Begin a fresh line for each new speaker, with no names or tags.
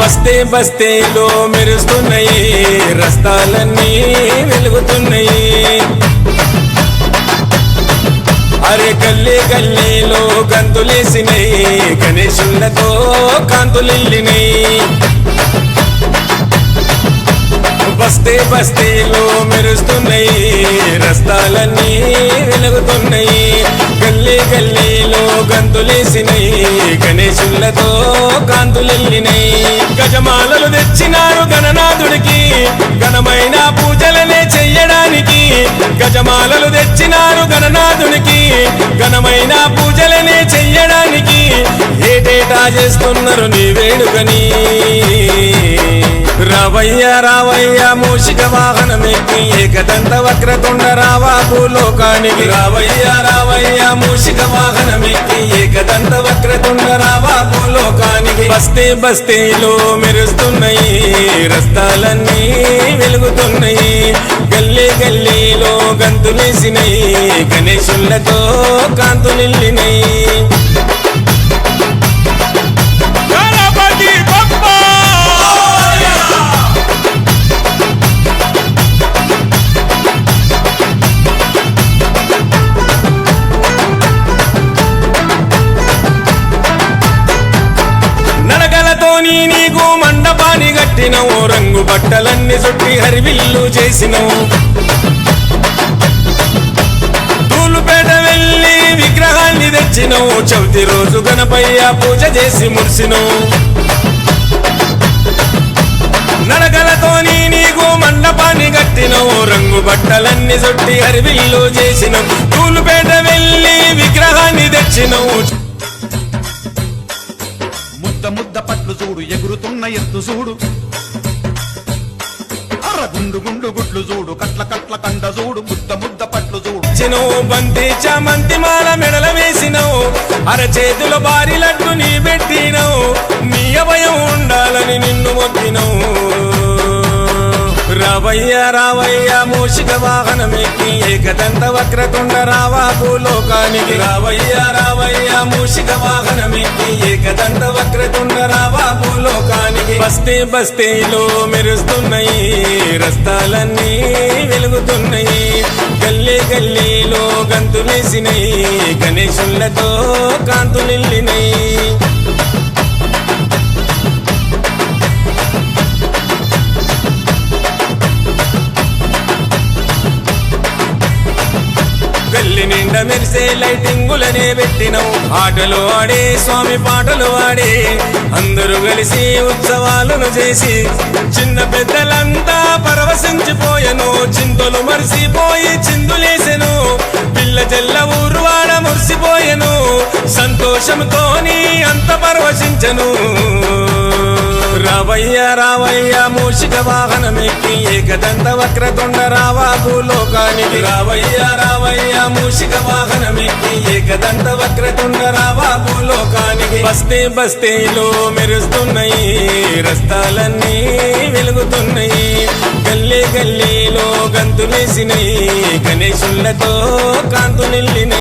బస్తే బస్తేలో మెరుస్తున్నాయి, రస్తాలన్నీ వెలుగుతున్నాయి. అరే గల్లీ గల్లీలో గంతులేసినాయి, గణేశులతో కాంతులిల్లినాయి. బస్తే బస్తేలో మెరుస్తున్నాయి, రస్తాలన్నీ వెలుగుతున్నాయి. గల్లీ గల్లీలో గంతులేసినాయి, గణేశులతో కాంతులెల్లినాయి. గజమాలలు తెచ్చినారు గణనాథుడికి, ఘనమైన పూజలనే చెయ్యడానికి. గజమాలలు తెచ్చినారు గణనాథునికి, ఘనమైన పూజలనే చెయ్యడానికి. ఏటేటా చేస్తున్నారు నీ వేడుకని. రావయ్య రావయ్య మూషిక వాహనమెక్కి, ఏకదంత వక్రతుండ రావా భూలోకానికి. రావయ్య రావయ్య మూషిక వాహనమెక్కి, ఏకదంత వక్రతుండ రావా భూలోకానికి. బస్తే బస్తేలో మెరుస్తున్నాయి, రస్తాలన్నీ వెలుగుతున్నాయి. గల్లీ గల్లీలో గంతులేసినాయి, గణేశులతో కాంతులిల్లినాయి. నీకు మండపాన్ని కట్టినవు, రంగు బట్టలన్నీ చుట్టి హరివిల్లు చేసినవు. తూలుపేట వెళ్ళి విగ్రహాన్ని తెచ్చినవు, చవితి రోజు గణపయ్య పూజ చేసి మురిసినవు. నడకలతోని నీకు మండపాన్ని కట్టినవు, రంగు బట్టలన్నీ చుట్టి హరివిల్లు చేసినవు. తూలుపేట వెళ్ళి విగ్రహాన్ని తెచ్చినవు.
ముద్ద పట్లు చూడు, ఎగురుతున్న ఎత్తు చూడు. అర గుండు గుండు గుట్లు చూడు, కట్ల కట్ల కండ చూడు. ముద్ద పట్లు చూడు.
బంతి చామంతి మాల మెడల వేసినవు, అరచేతుల భారీ లడ్డు నీ పెట్టినవు. నీ అభయం ఉండాలని నిన్ను మొక్కినవు. రావయ్య రావయ్య మూషిక వాహనమెక్కి, ఏకదంత వక్రతుండ రావా భూలోకానికి. రావయ్య రావయ్య మూషిక వాహనమెక్కి, ఏకదంత వక్రతుండ రావా భూలోకానికి. బస్తే బస్తేలో మెరుస్తున్నాయి, రస్తాలన్నీ వెలుగుతున్నాయి. గల్లీ గల్లీలో గంతులేసినాయి, గణేశులతో కాంతులిల్లినాయి. గల్లి నిండా మెరిసే లైటింగులనే పెట్టినవు, ఆటలు ఆడే స్వామి పాటలు ఆడే. అందరూ కలిసి ఉత్సవాలను చేసి, చిన్న పెద్దలంతా పరవశించిపోయెను. చింతలు మరిసిపోయి చిందులేసెను, పిల్ల చెల్ల ఊరువాడ మురిసిపోయెను. సంతోషంతోని అంత పరవశించెను. రావయ్య రావయ్య మూషిక వాహనమెక్కి, ఏకదంత వక్రతుండ రావా భూలోకానికి. రావయ్య రావయ్య మూషిక వాహనమెక్కి, ఏకదంత వక్రతుండ రావా భూలోకానికి. బస్తే బస్తేలో మెరుస్తున్నాయి, రస్తాలన్నీ వెలుగుతున్నాయి. గల్లీ గల్లీలో గంతులేసినాయి, గణేశులతో కాంతులిల్లినాయి.